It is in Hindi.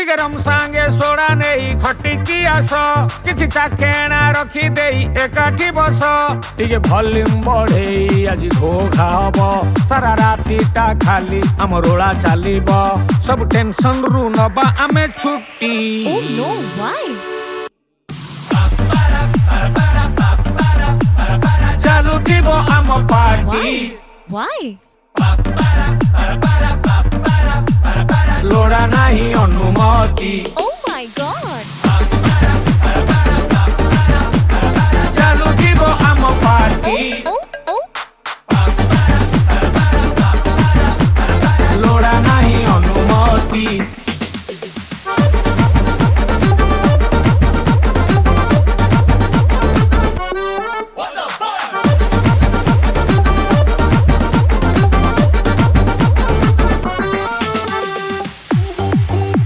टिके रम सांगे सोडा नहीं खटिकी आस किछि चाखेणा रखी देई एकाठी बस टिके भल्यूम बढ़ेई आज घोघा हबो सारा रातीटा खाली आम रोला चलिबो सब टेंशन रु नबा आमे छुट्टी। Oh no, why? चालू थीबो आम पार्टी Why? लोड़ा नहीं अनुमति। Oh